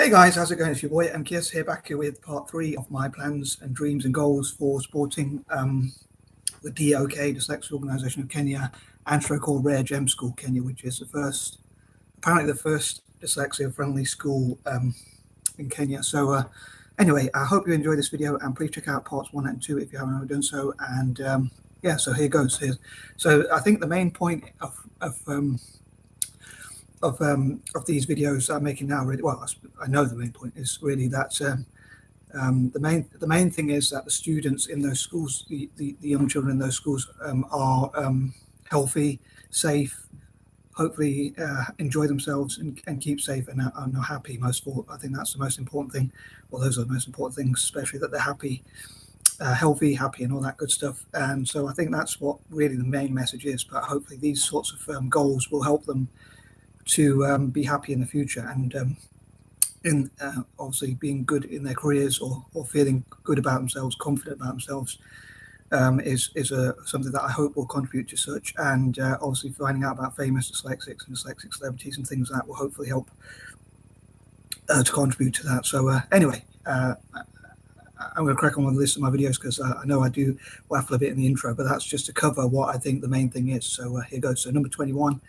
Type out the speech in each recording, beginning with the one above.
Hey guys, how's it going? It's your boy M.K.S here, back here with part 3 of my plans and dreams and goals for supporting the D.O.K, Dyslexia Organisation of Kenya, and so-called Rare Gem School Kenya, which is apparently the first dyslexia-friendly school in Kenya. So anyway, I hope you enjoy this video, and please check out parts 1 and 2 if you haven't already done so. And yeah, so here goes. So I think the main point of these videos I'm making now, really, well, I know the main point is really that the main thing is that the students in those schools, the young children in those schools, are healthy, safe, hopefully enjoy themselves and keep safe and are happy. Most of all, I think that's the most important thing. Well, those are the most important things, especially that they're happy, healthy, happy, and all that good stuff. And so I think that's what really the main message is. But hopefully these sorts of goals will help them to be happy in the future, and in obviously being good in their careers, or feeling good about themselves, confident about themselves, is something that I hope will contribute to such. And obviously finding out about famous dyslexics and dyslexic celebrities and things like that will hopefully help to contribute to that. So anyway, I'm going to crack on with the list of my videos, because I know I do waffle a bit in the intro, but that's just to cover what I think the main thing is. So here goes. So number 21.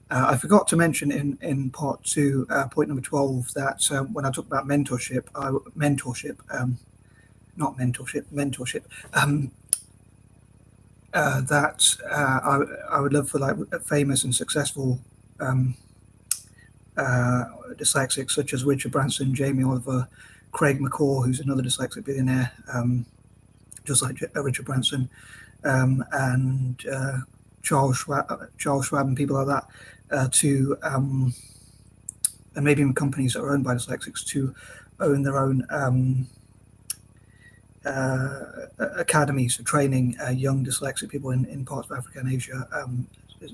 I forgot to mention in part 2, point number 12, that when I talk about mentorship, that I would love for like famous and successful dyslexics such as Richard Branson, Jamie Oliver, Craig McCaw, who's another dyslexic billionaire, just like Richard Branson, and Charles Schwab and people like that, and maybe even companies that are owned by dyslexics, to own their own academies for training young dyslexic people in parts of Africa and Asia,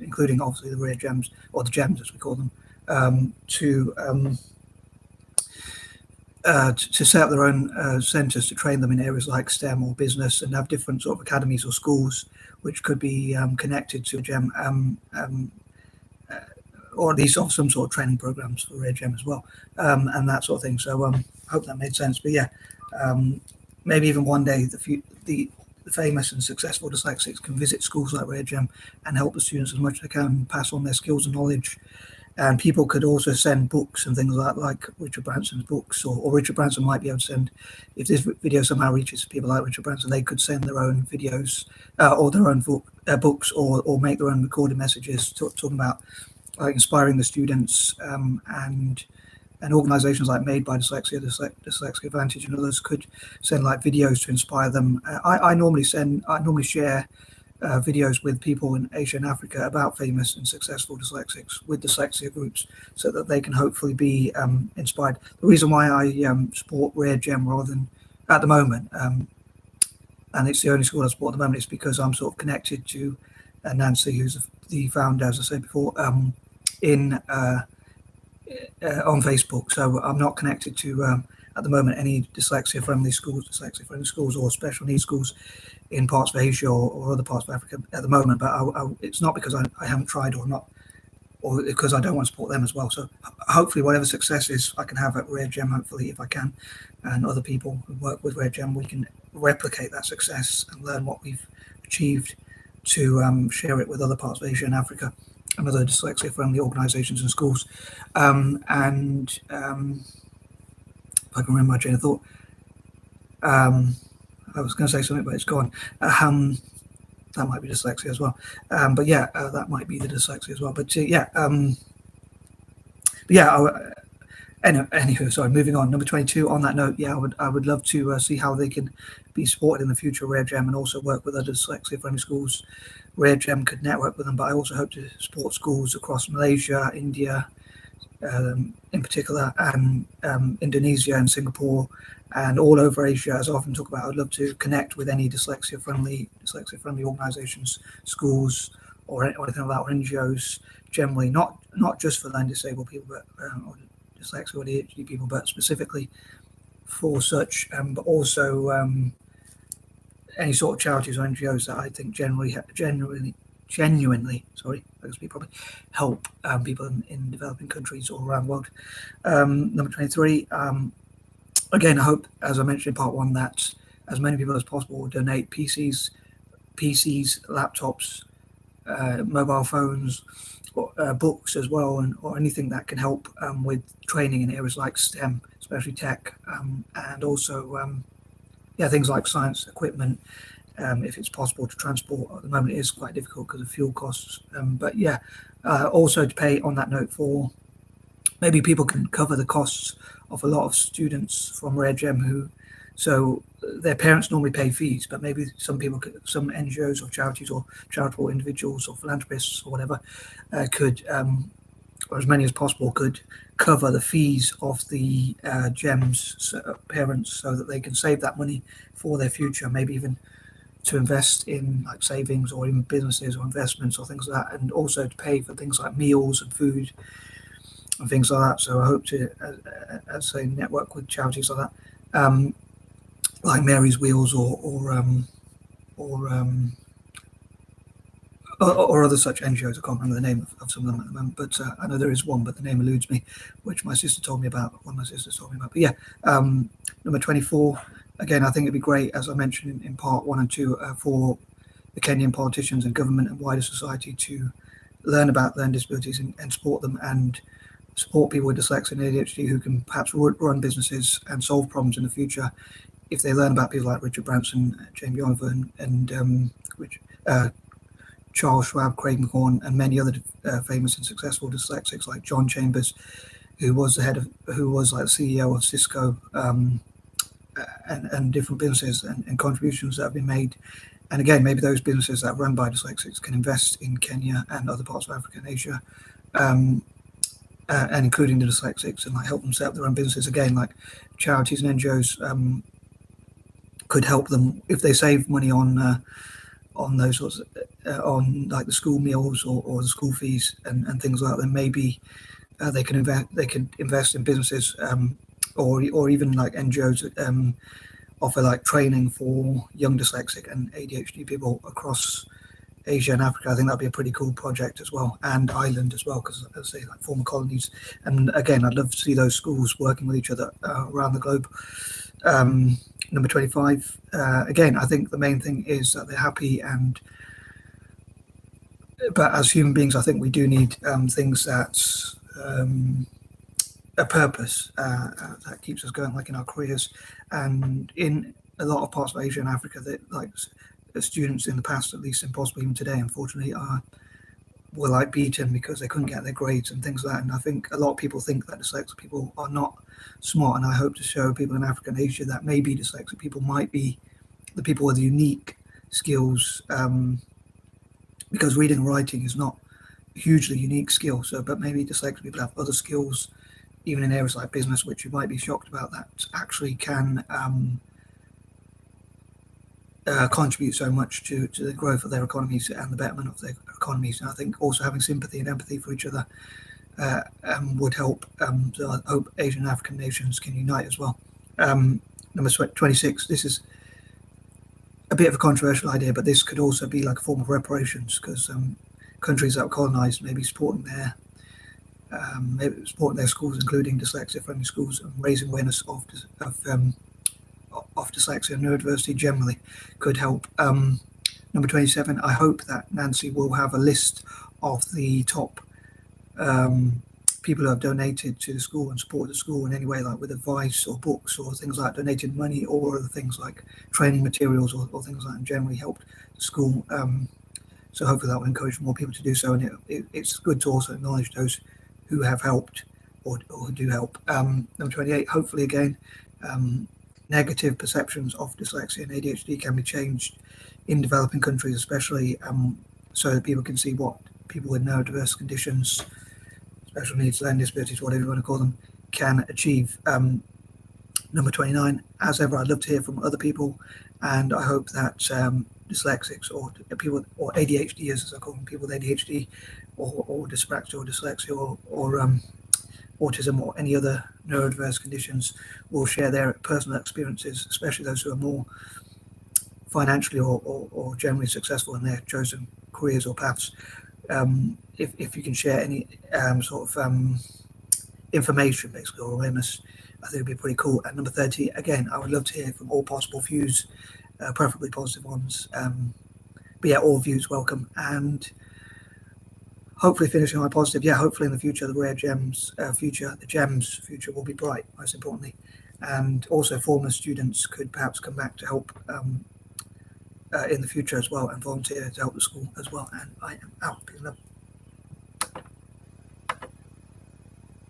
including obviously the Rare Gems, or the Gems as we call them, to set up their own centres to train them in areas like STEM or business, and have different sort of academies or schools which could be connected to a gem, or at least of some sort of training programs for Rare Gem as well, and that sort of thing. So I hope that made sense. But yeah, maybe even one day the famous and successful dyslexics can visit schools like Rare Gem and help the students as much as they can, pass on their skills and knowledge. And people could also send books and things like Richard Branson's books, or Richard Branson might be able to send, if this video somehow reaches people like Richard Branson, they could send their own videos or their own books, or make their own recorded messages talking about inspiring the students, and organizations like Made by Dyslexia, Dyslexia Advantage, and others could send like videos to inspire them. I normally share videos with people in Asia and Africa about famous and successful dyslexics with dyslexia groups, so that they can hopefully be inspired. The reason why I support Rare Gem rather than at the moment, and it's the only school I support at the moment, is because I'm sort of connected to Nancy, who's the founder, as I said before, on Facebook. So I'm not connected to at the moment any dyslexia-friendly schools or special needs schools in parts of Asia or other parts of Africa at the moment. But it's not because I haven't tried or not, or because I don't want to support them as well. So hopefully whatever successes I can have at Rare Gem, hopefully if I can, and other people who work with Rare Gem, we can replicate that success and learn what we've achieved to share it with other parts of Asia and Africa and other dyslexia-friendly organizations and schools. And if I can remember my train of thought, I was going to say something, but it's gone. That might be dyslexia as well. But yeah, that might be the dyslexia as well. But anyway, sorry, moving on. Number 22, on that note, yeah, I would love to see how they can be supported in the future, Rare Gem, and also work with other dyslexia-friendly schools. Rare Gem could network with them, but I also hope to support schools across Malaysia, India, in particular, and Indonesia and Singapore, and all over Asia. As I often talk about, I'd love to connect with any dyslexia-friendly organizations, schools, or anything like that, or N.G.O.s generally, not just for learning disabled people, but or dyslexia or A.D.H.D people, but specifically for such, but also any sort of charities or N.G.O.s that I think genuinely we probably help people in developing countries all around the world. Number 23, again, I hope, as I mentioned in part one, that as many people as possible will donate PCs, laptops, mobile phones, or, books as well, or anything that can help with training in areas like STEM, especially tech, and also things like science equipment. If it's possible to transport, at the moment it is quite difficult because of fuel costs. But yeah, also to pay on that note for maybe people can cover the costs of a lot of students from Rare Gem so their parents normally pay fees, but maybe some NGOs or charities or charitable individuals or philanthropists or whatever could, or as many as possible, could cover the fees of the GEM's parents so that they can save that money for their future, maybe even to invest in like savings or in businesses or investments or things like that, and also to pay for things like meals and food and things like that. So I hope to, as I network with charities like that, like Mary's Wheels or other such NGOs. I can't remember the name of some of them at the moment, but I know there is one, but the name eludes me, which my sister told me about. One of my sisters told me about. But yeah, number 24. Again, I think it'd be great, as I mentioned in part 1 and 2, for the Kenyan politicians and government and wider society to learn about learning disabilities and support them, and support people with dyslexia and ADHD who can perhaps run businesses and solve problems in the future if they learn about people like Richard Branson, Jamie Oliver, and Charles Schwab, Craig McGorn, and many other famous and successful dyslexics like John Chambers, who was like the CEO of Cisco, and different businesses and contributions that have been made. And again, maybe those businesses that are run by dyslexics can invest in Kenya and other parts of Africa and Asia, and including the dyslexics, and like help them set up their own businesses. Again, like charities and NGOs could help them if they save money on those sorts of, on like the school meals or the school fees and things like that. Then maybe they can invest in businesses, or even like NGOs that offer like training for young dyslexic and ADHD people across Asia and Africa. I think that'd be a pretty cool project as well, and Ireland as well, because as I say, like former colonies. And again, I'd love to see those schools working with each other around the globe. Number 25. Again, I think the main thing is that they're happy, but as human beings, I think we do need things that's a purpose that keeps us going, like in our careers. And in a lot of parts of Asia and Africa, that like students in the past, at least, and possibly even today, unfortunately, were like beaten because they couldn't get their grades and things like that. And I think a lot of people think that dyslexic people are not smart, and I hope to show people in Africa and Asia that maybe dyslexic people might be the people with unique skills, because reading and writing is not a hugely unique skill. So, but maybe dyslexic people have other skills, even in areas like business, which you might be shocked about, that actually can contribute so much to the growth of their economies and the betterment of their economies. And I think also having sympathy and empathy for each other would help. So I hope Asian and African nations can unite as well. Number 26, this is a bit of a controversial idea, but this could also be like a form of reparations, because countries that were colonized may be supporting their schools, including dyslexia-friendly schools, and raising awareness of dyslexia and neurodiversity generally could help. Number 27, I hope that Nancy will have a list of the top people who have donated to the school and supported the school in any way, like with advice or books or things like donated money, or other things like training materials or things like that, and generally helped the school. So hopefully that will encourage more people to do so, and it's good to also acknowledge those who have helped or who do help. Number 28, hopefully again, negative perceptions of dyslexia and ADHD can be changed in developing countries, especially so that people can see what people with neurodiverse conditions, special needs, learning disabilities, whatever you want to call them, can achieve. Number 29, as ever, I'd love to hear from other people, and I hope that dyslexics or people, or ADHDers, as I call them, people with ADHD or dyspraxia or dyslexia or autism or any other neurodiverse conditions will share their personal experiences, especially those who are more financially or generally successful in their chosen careers or paths, if you can share any sort of information, basically, or awareness, I think it'd be pretty cool. And number 30, again, I would love to hear from all possible views, preferably positive ones. But yeah, all views welcome. And hopefully finishing on a positive, yeah, hopefully in the future, the rare gems future, the gems future will be bright, most importantly. And also former students could perhaps come back to help in the future as well, and volunteer to help the school as well. And I am out. Peace and love.